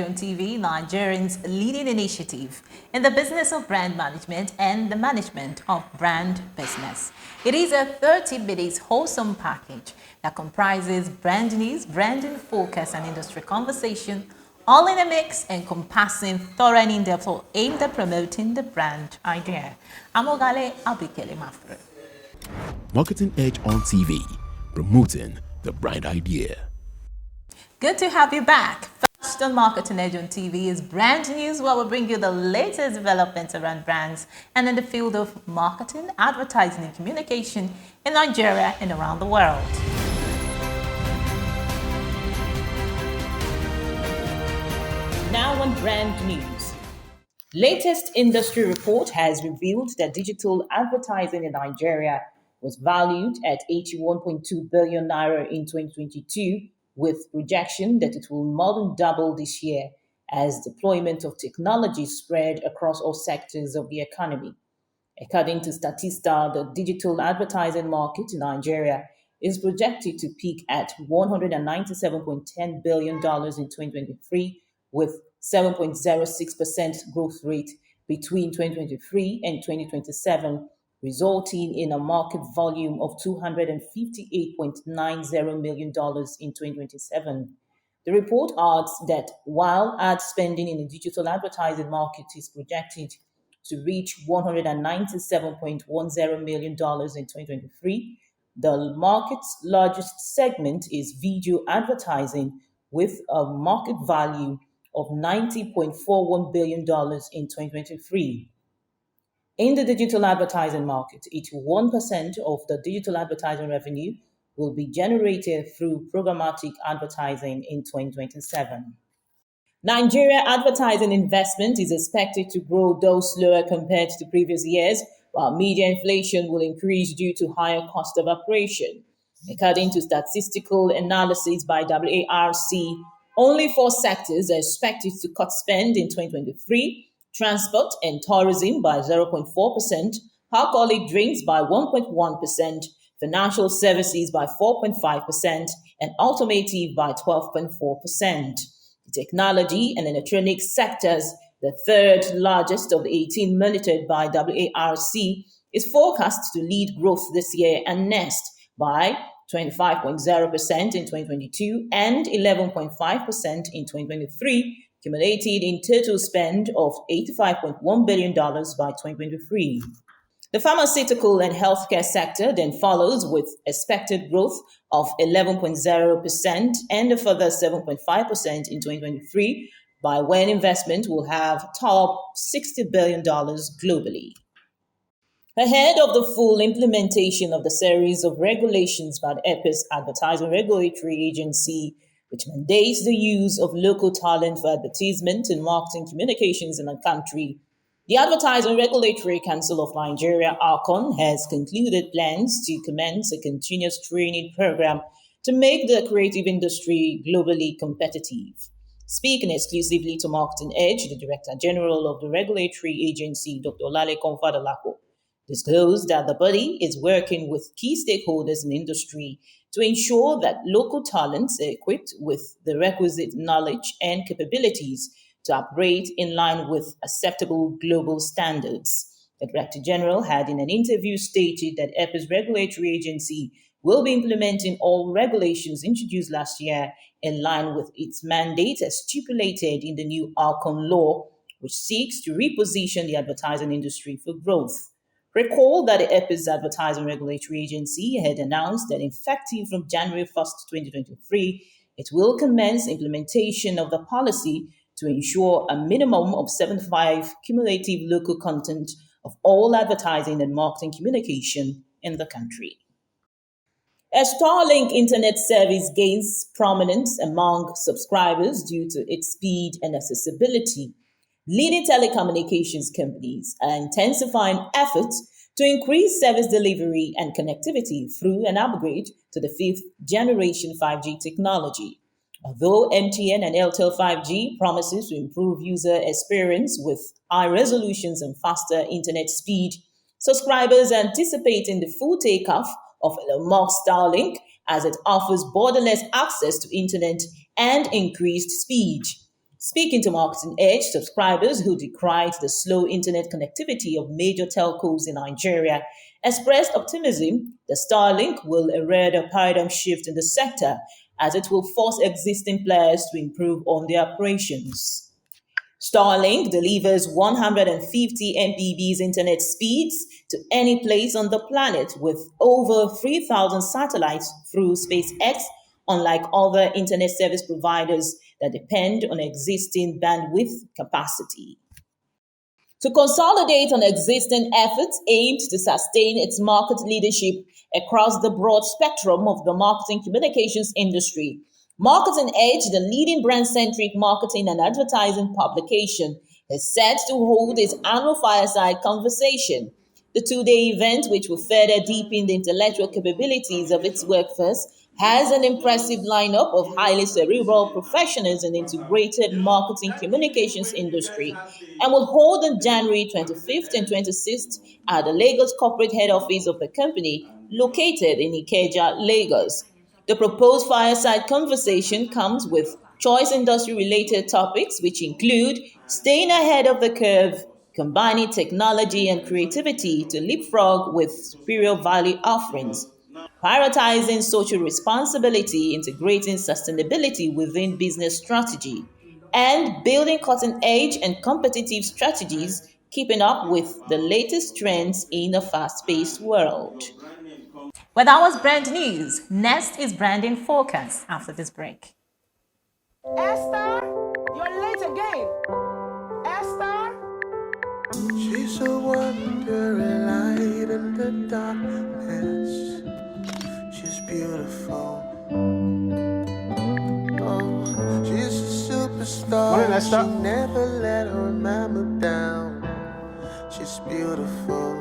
on TV, Nigerians' leading initiative in the business of brand management and the management of brand business. It is a 30 minutes wholesome package that comprises brand news, branding focus, and industry conversation, all in a mix, encompassing thorough and in-depth aimed at promoting the brand idea. I'm Ogale Abikele Mafre. Marketing Edge on TV, promoting the brand idea. Good to have you back. First on Marketing Edge on TV is Brand News, where we bring you the latest developments around brands and in the field of marketing, advertising, and communication in Nigeria and around the world. Now on Brand News. Latest industry report has revealed that digital advertising in Nigeria was valued at 81.2 billion naira in 2022, with projection that it will more than double this year as deployment of technology spread across all sectors of the economy. According to Statista, the digital advertising market in Nigeria is projected to peak at $197.10 billion in 2023, with 7.06% growth rate between 2023 and 2027, resulting in a market volume of $258.90 million in 2027. The report adds that while ad spending in the digital advertising market is projected to reach $197.10 million in 2023, the market's largest segment is video advertising, with a market value of $90.41 billion in 2023. In the digital advertising market, 81% of the digital advertising revenue will be generated through programmatic advertising in 2027. Nigeria advertising investment is expected to grow, though slower compared to previous years, while media inflation will increase due to higher cost of operation. According to statistical analysis by WARC, only 4 sectors are expected to cut spend in 2023: transport and tourism by 0.4%, alcoholic drinks by 1.1%, financial services by 4.5%, and automotive by 12.4%. The technology and electronics sectors, the third largest of the 18 monitored by WARC, is forecast to lead growth this year and next by 25.0% in 2022 and 11.5% in 2023, accumulated in total spend of $85.1 billion by 2023. The pharmaceutical and healthcare sector then follows with expected growth of 11.0% and a further 7.5% in 2023, by when investment will have topped $60 billion globally. Ahead of the full implementation of the series of regulations by the EPIS Advertising Regulatory Agency, which mandates the use of local talent for advertisement and marketing communications in the country, the Advertising Regulatory Council of Nigeria, ARCON, has concluded plans to commence a continuous training program to make the creative industry globally competitive. Speaking exclusively to Marketing Edge, the Director General of the regulatory agency, Dr. Olalekan Fadolapo, disclosed that the body is working with key stakeholders in the industry to ensure that local talents are equipped with the requisite knowledge and capabilities to operate in line with acceptable global standards. The Director General had in an interview stated that EPIS regulatory agency will be implementing all regulations introduced last year in line with its mandate as stipulated in the new ARCON law, which seeks to reposition the advertising industry for growth. Recall that the EPIS Advertising Regulatory Agency had announced that effective from January 1st, 2023, it will commence implementation of the policy to ensure a minimum of 75 cumulative local content of all advertising and marketing communication in the country. As Starlink internet service gains prominence among subscribers due to its speed and accessibility, leading telecommunications companies are intensifying efforts to increase service delivery and connectivity through an upgrade to the 5th generation 5G technology. Although MTN and Airtel 5G promises to improve user experience with high resolutions and faster internet speed, subscribers are anticipating the full takeoff of Elon Musk's Starlink as it offers borderless access to internet and increased speed. Speaking to Marketing Edge, subscribers who decried the slow internet connectivity of major telcos in Nigeria expressed optimism that Starlink will erode a paradigm shift in the sector as it will force existing players to improve on their operations. Starlink delivers 150 Mbps internet speeds to any place on the planet with over 3,000 satellites through SpaceX, unlike other internet service providers that depend on existing bandwidth capacity. To consolidate on existing efforts aimed to sustain its market leadership across the broad spectrum of the marketing communications industry. Marketing Edge, the leading brand-centric marketing and advertising publication, is set to hold its annual fireside conversation. The two-day event, which will further deepen the intellectual capabilities of its workforce, has an impressive lineup of highly cerebral professionals in integrated marketing communications industry and will hold on January 25th and 26th at the Lagos corporate head office of the company located in Ikeja, Lagos. The proposed fireside conversation comes with choice industry related topics, which include staying ahead of the curve, combining technology and creativity to leapfrog with superior value offerings, prioritizing social responsibility, integrating sustainability within business strategy, and building cutting edge and competitive strategies, keeping up with the latest trends in a fast paced world. Well, that was brand news. Next is branding focus after this break. Esther, you're late again. Esther? She's a wandering light in the darkness. She's beautiful. Oh, she's a superstar. Morning, Esther. She never let her mama down. She's beautiful.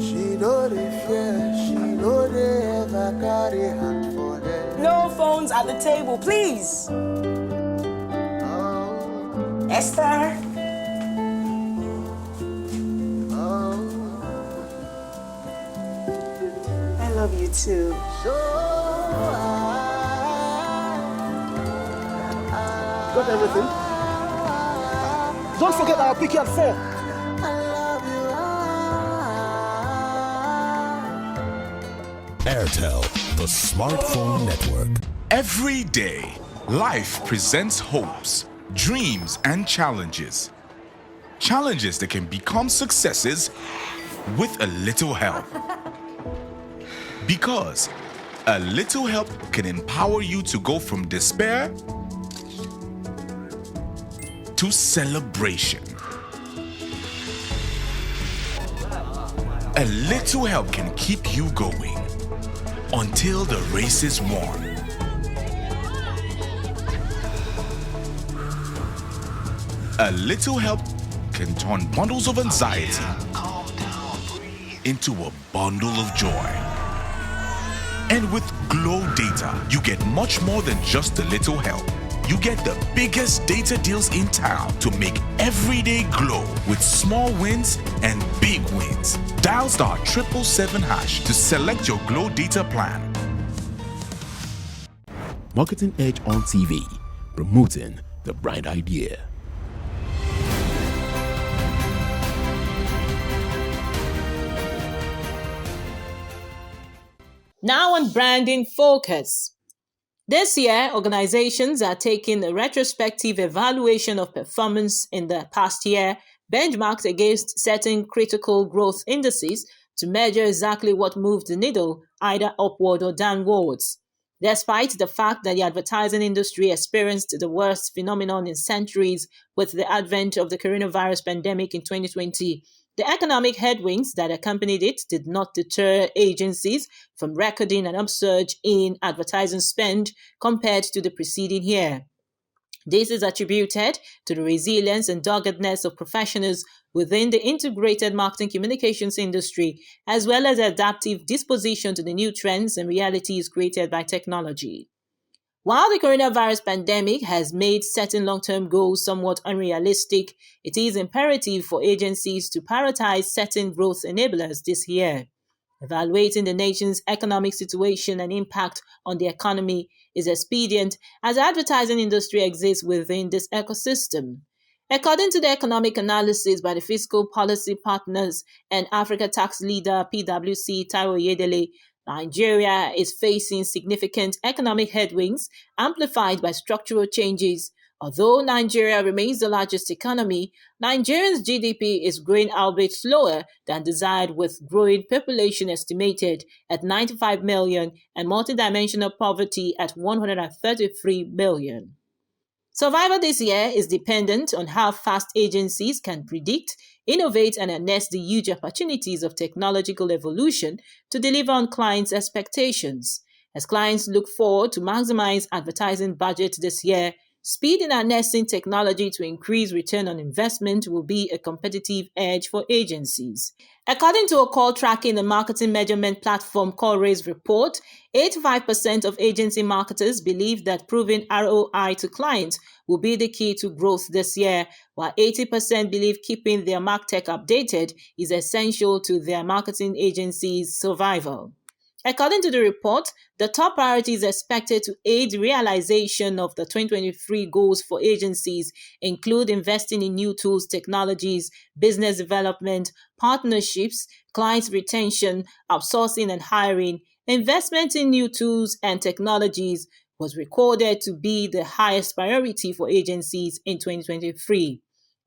She know the fear. She know they ever got a hand for them. No phones at the table, please. Esther? I love you too. Got everything? Don't forget I'll pick you at 4. Airtel, the smartphone network. Every day, life presents hopes, dreams, and challenges. Challenges that can become successes with a little help. Because a little help can empower you to go from despair to celebration. A little help can keep you going until the race is won. A little help can turn bundles of anxiety into a bundle of joy. And with Glow Data, you get much more than just a little help. You get the biggest data deals in town to make every day glow with small wins and big wins. Dial *777# to select your Glow Data plan. Marketing Edge on TV, promoting the bright idea. Now on branding focus. This year, organizations are taking a retrospective evaluation of performance in the past year, benchmarked against certain critical growth indices to measure exactly what moved the needle, either upward or downwards. Despite the fact that the advertising industry experienced the worst phenomenon in centuries with the advent of the coronavirus pandemic in 2020, the economic headwinds that accompanied it did not deter agencies from recording an upsurge in advertising spend compared to the preceding year. This is attributed to the resilience and doggedness of professionals within the integrated marketing communications industry, as well as adaptive disposition to the new trends and realities created by technology. While the coronavirus pandemic has made certain long-term goals somewhat unrealistic, it is imperative for agencies to prioritize certain growth enablers this year. Evaluating the nation's economic situation and impact on the economy is expedient as the advertising industry exists within this ecosystem. According to the economic analysis by the Fiscal Policy Partners and Africa Tax Leader PwC Taiwo Yedele, Nigeria is facing significant economic headwinds amplified by structural changes. Although Nigeria remains the largest economy, Nigeria's GDP is growing albeit slower than desired, with growing population estimated at 95 million and multidimensional poverty at 133 million. Survival this year is dependent on how fast agencies can predict, innovate, and harness the huge opportunities of technological evolution to deliver on clients' expectations. As clients look forward to maximize advertising budgets this year, speed in harnessing technology to increase return on investment will be a competitive edge for agencies. According to a call tracking and marketing measurement platform Comprises report, 85% of agency marketers believe that proving ROI to clients will be the key to growth this year, while 80% believe keeping their martech updated is essential to their marketing agency's survival. According to the report, the top priority is expected to aid the realization of the 2023 goals for agencies include investing in new tools, technologies, business development, partnerships, client retention, outsourcing and hiring. Investment in new tools and technologies was recorded to be the highest priority for agencies in 2023.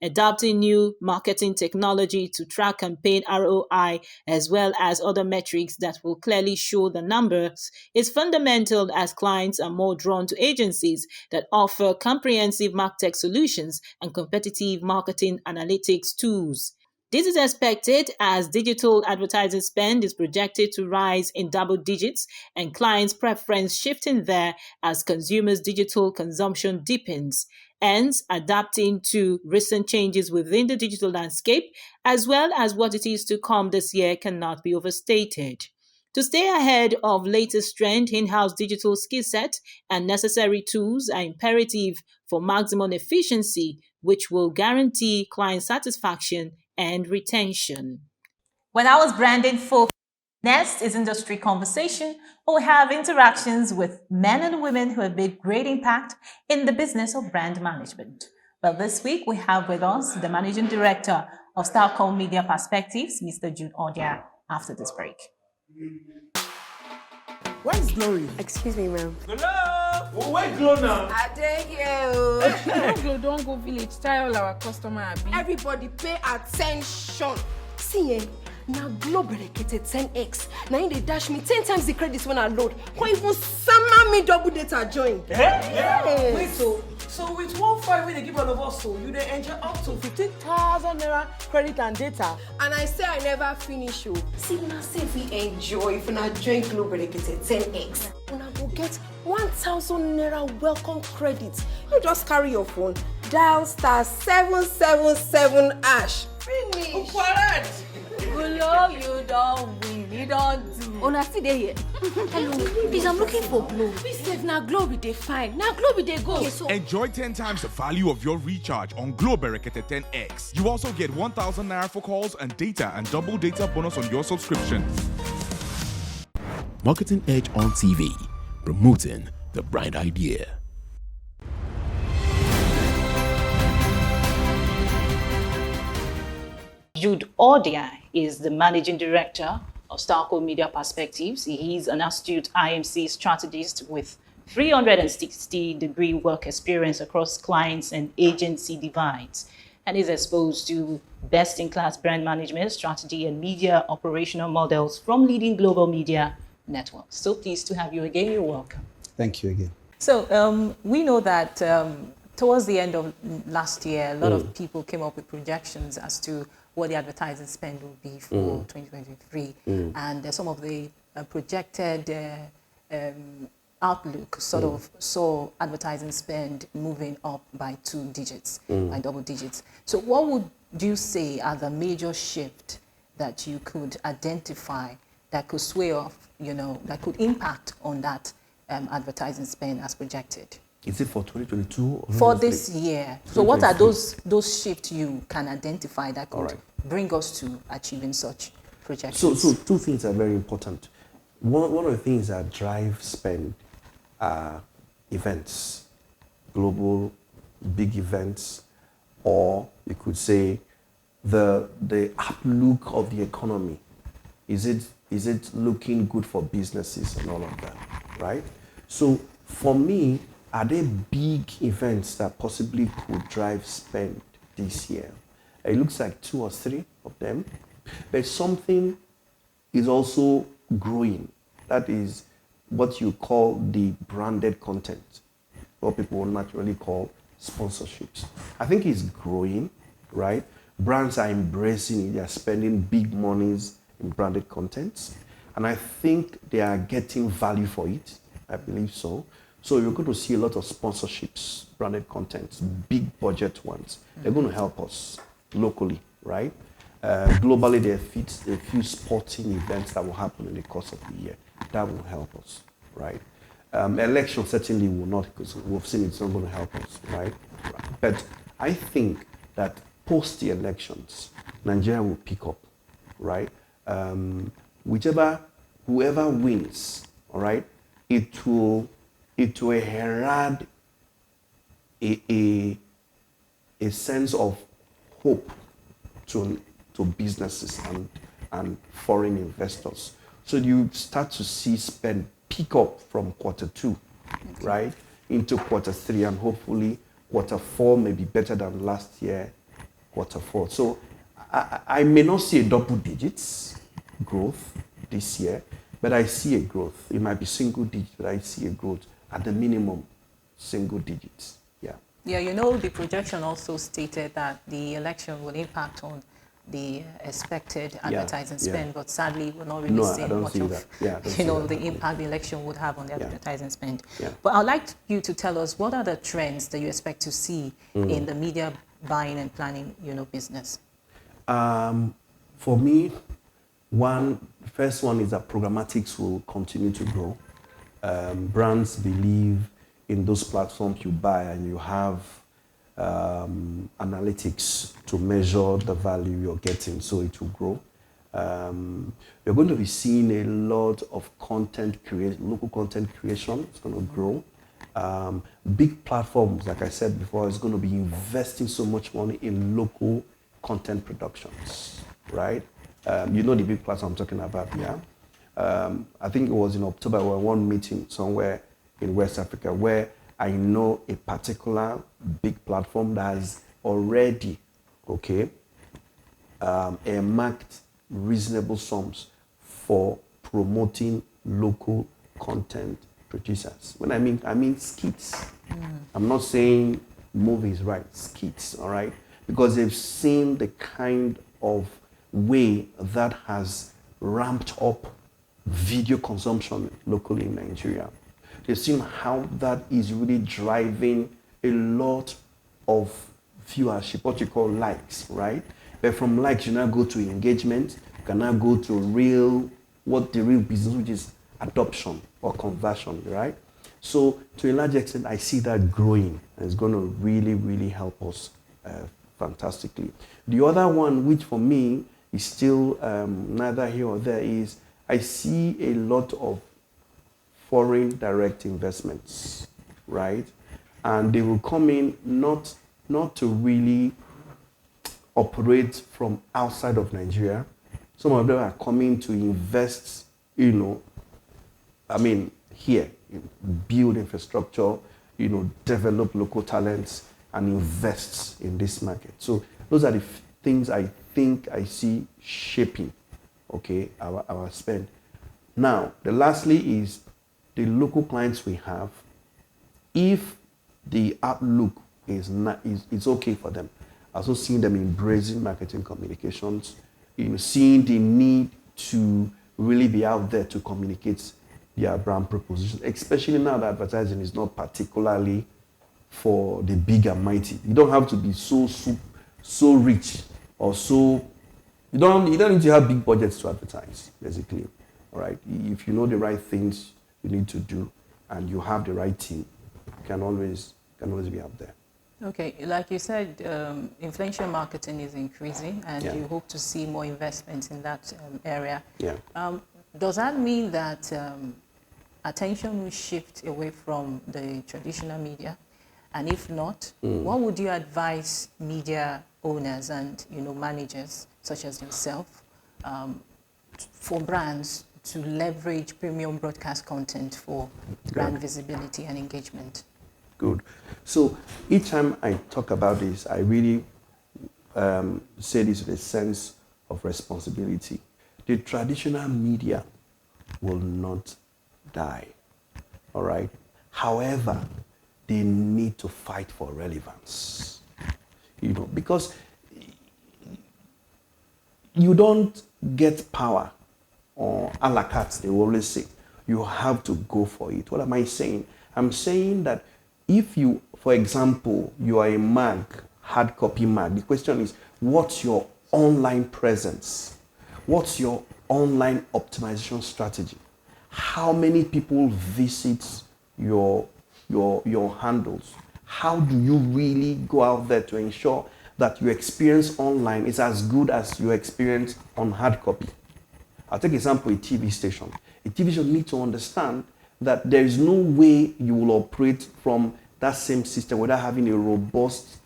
Adopting new marketing technology to track campaign ROI as well as other metrics that will clearly show the numbers is fundamental as clients are more drawn to agencies that offer comprehensive martech solutions and competitive marketing analytics tools. This is expected as digital advertising spend is projected to rise in double digits and clients' preference shifting there as consumers' digital consumption deepens. Hence, adapting to recent changes within the digital landscape, as well as what it is to come this year, cannot be overstated. To stay ahead of latest trend, in-house digital skill set and necessary tools are imperative for maximum efficiency, which will guarantee client satisfaction and retention. When I was branding for next is industry conversation, where we have interactions with men and women who have made great impact in the business of brand management. Well, this week we have with us the Managing Director of Starcom Media Perspectives, Mr. Jude Odia, after this break. Where's Glory? Excuse me, ma'am. Well, where Glow now? I dare you. Glow don't go village, tell all our customer abi. Everybody pay attention. See, now Glow dedicated 10x. Now they dash me 10 times the credits when I load. Or even summer me double data join. Yeah. Wait, so with 1.5 when they give all of us, so you they enjoy up to 15,000 naira credit and data. And I say I never finish you. See, now say we enjoy if I join Glow dedicated 10x. When I go get 1,000 naira welcome credit. You just carry your phone, dial *777#. Finish. Correct. Glow, you don't win, you don't do. Una still dey here. Hello, please, I'm looking for Glow. We said now Glow be dey fine. Now Glow be dey go. Okay, so Enjoy 10 times the value of your recharge on Glow Berekete 10X. You also get 1,000 naira for calls and data and double data bonus on your subscription. Marketing Edge on TV, promoting the bright idea. Jude Odia is the Managing Director of Starcom Media Perspectives. He is an astute IMC strategist with 360-degree work experience across clients and agency divides, and is exposed to best-in-class brand management, strategy, and media operational models from leading global media networks. So pleased to have you again. You're welcome. Thank you again. So we know that towards the end of last year, a lot of people came up with projections as to what the advertising spend will be for 2023. And some of the projected outlook sort of saw advertising spend moving up by 2 digits, by double digits. So what would you say are the major shifts that you could identify that could sway off, that could impact on that advertising spend as projected? Is it for 2022? Or for this year. So what are those shifts you can identify that could bring us to achieving such projections? So 2 things are very important. One of the things that drive spend are events, global big events, or you could say the outlook of the economy. Is it looking good for businesses and all of that, right? So for me, are there big events that possibly could drive spend this year? It looks like 2 or 3 of them, but something is also growing. That is what you call the branded content, what people will naturally call sponsorships. I think it's growing, right? Brands are embracing it. They are spending big monies in branded content. And I think they are getting value for it. I believe so. So you're going to see a lot of sponsorships, branded content, big budget ones. They're going to help us locally, right? Globally, there are a few sporting events that will happen in the course of the year. That will help us, right? Election certainly will not, because we've seen it's not going to help us, right? But I think that post the elections, Nigeria will pick up, right? Whoever wins, all right, it will herald a sense of hope to businesses and foreign investors. So you start to see spend pick up from Q2, right, into Q3, and hopefully Q4 may be better than last year, Q4. So I may not see a double digits growth this year, but I see a growth. It might be single digits, but I see a growth at the minimum, single digits. Yeah. Yeah, the projection also stated that the election will impact on the expected advertising spend, but sadly we're not really seeing much of the impact the election would have on the advertising spend. But I'd like you to tell us, what are the trends that you expect to see in the media buying and planning business? For me, first one is that programmatics will continue to grow. Brands believe in those platforms you buy, and you have analytics to measure the value you're getting, so it will grow. You're going to be seeing a lot of local content creation. It's going to grow. Big platforms, like I said before, is going to be investing so much money in local content productions, right? The big platform I'm talking about, yeah? I think it was in October, we were one meeting somewhere in West Africa where I know a particular big platform that has already, earmarked reasonable sums for promoting local content producers. When I mean skits. I'm not saying movies, right? Skits, all right? Because they've seen the kind of way that has ramped up video consumption locally in Nigeria. They've seen how that is really driving a lot of viewership, what you call likes, right? But from likes, you now go to engagement, you can now go to what the real business, which is adoption or conversion, right? So to a large extent, I see that growing, and it's going to really, really help us fantastically. The other one, which for me is still neither here or there, is I see a lot of foreign direct investments, right? And they will come in not to really operate from outside of Nigeria. Some of them are coming to invest, here, build infrastructure, develop local talents and invest in this market. So those are the things I think I see shaping, our spend. Now, the lastly is the local clients we have. If the outlook is okay for them, also seeing them embracing marketing communications, seeing the need to really be out there to communicate their brand proposition, especially now that advertising is not particularly for the big and mighty. You don't have to be so rich or so. You don't need to have big budgets to advertise, basically. All right. If you know the right things you need to do and you have the right team, you can always be out there. Okay, like you said, influential marketing is increasing, and you hope to see more investments in that area. Yeah. Does that mean that attention will shift away from the traditional media? And if not, what would you advise media owners and managers such as yourself for brands to leverage premium broadcast content for brand visibility and engagement? Good. So each time I talk about this, I really say this with a sense of responsibility. The traditional media will not die, all right? However, they need to fight for relevance, because you don't get power or a la carte, they will always say. You have to go for it. What am I saying? I'm saying that if you, for example, you are a mag, hard copy mag, the question is, what's your online presence? What's your online optimization strategy? How many people visit your handles? How do you really go out there to ensure that your experience online is as good as your experience on hard copy? I'll take example, a TV station. A TV station needs to understand that there is no way you will operate from that same system without having a robust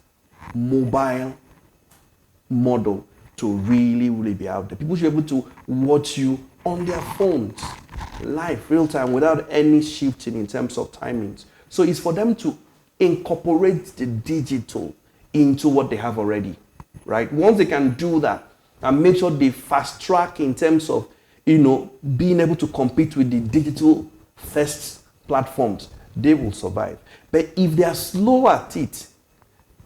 mobile model to really be out there. People should be able to watch you on their phones, live, real time, without any shifting in terms of timings. So it's for them to incorporate the digital into what they have already, right? Once they can do that and make sure they fast track in terms of, being able to compete with the digital first platforms, they will survive. But if they are slow at it,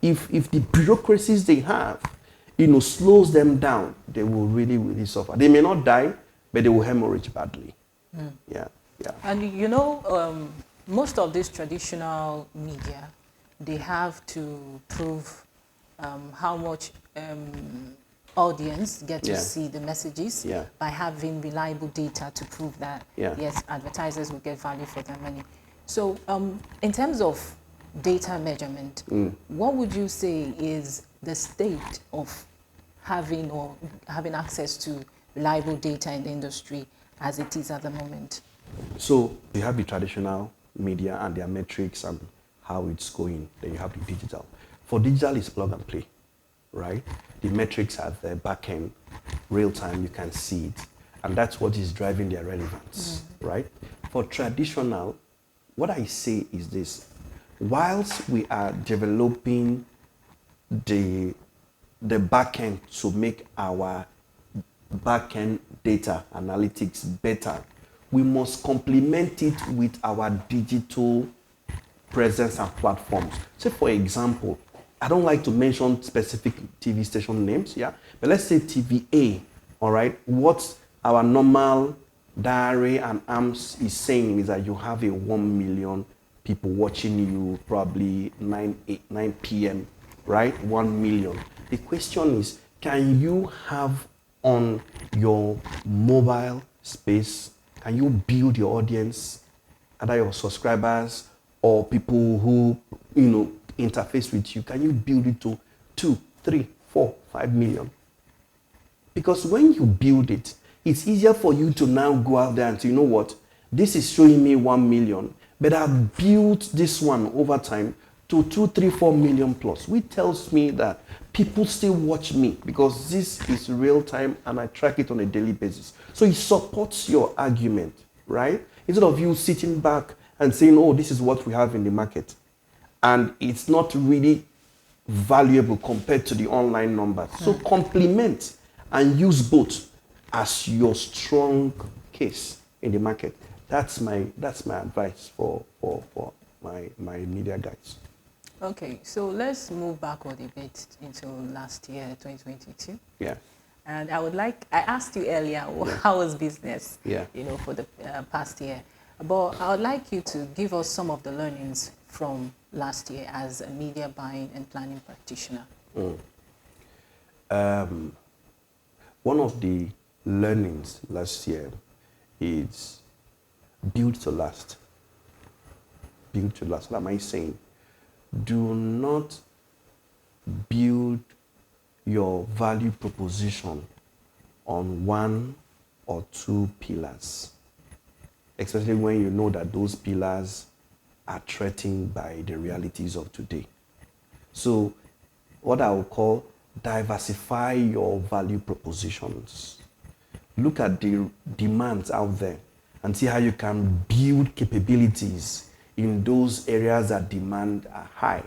if the bureaucracies they have, slows them down, they will really suffer. They may not die, but they will hemorrhage badly. Yeah. And most of this traditional media, they have to prove how much audience get to see the messages by having reliable data to prove that yes, advertisers will get value for their money. So in terms of data measurement, what would you say is the state of having access to reliable data in the industry as it is at the moment? So you have the traditional media and their metrics and how it's going. Then you have the digital. For digital, it's plug and play, right? The metrics are the back end, real time, you can see it. And that's what is driving their relevance, right? For traditional, what I say is this. Whilst we are developing the back end to make our back end data analytics better, we must complement it with our digital presence and platforms. So for example, I don't like to mention specific TV station names, but let's say TVA, all right? What our normal diary and AMS is saying is that you have a 1 million people watching you probably 9 p.m., right? 1 million. The question is, can you have on your mobile space, can you build your audience, either your subscribers or people who, interface with you, can you build it to 2, 3, 4, 5 million? Because when you build it, it's easier for you to now go out there and say, you know what, this is showing me 1 million, but I've built this one over time to 2, 3, 4 million plus, which tells me that people still watch me because this is real time and I track it on a daily basis. So it supports your argument, right? Instead of you sitting back and saying, oh, this is what we have in the market, and it's not really valuable compared to the online numbers. So complement and use both as your strong case in the market. That's my advice for my media guys. Okay, so let's move backward a bit into last year, 2022. Yeah. And I asked you earlier, how was business, Yeah. For the past year. But I would like you to give us some of the learnings from last year as a media buying and planning practitioner. One of the learnings last year is build to last. Build to last. What am I saying? Do not build your value proposition on 1 or 2 pillars. especially when you know that those pillars are threatened by the realities of today. So what I would call diversify your value propositions. Look at the demands out there and see how you can build capabilities in those areas that demand are high.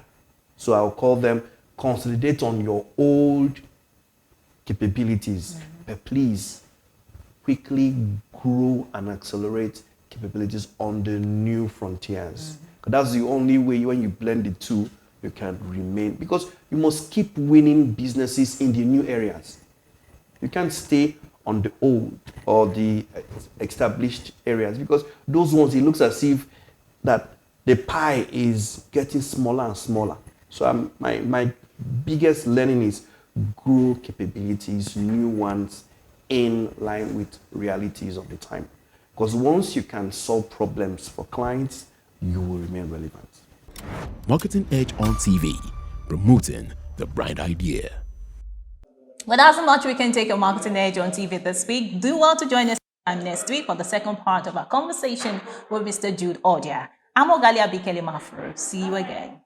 So I'll call them consolidate on your old capabilities, but please quickly grow and accelerate capabilities on the new frontiers. Because that's the only way when you blend the two, you can remain, because you must keep winning businesses in the new areas. You can't stay on the old or the established areas, because those ones, it looks as if that the pie is getting smaller and smaller. So my biggest learning is grow capabilities, new ones, in line with realities of the time. Because once you can solve problems for clients, you will remain relevant. Marketing Edge on TV, promoting the bright idea. Well, that's much we can take a Marketing Edge on TV this week. Do well to join us next week for the second part of our conversation with Mr. Jude Odia. I'm Ogalia Bikele Mafru. See you again.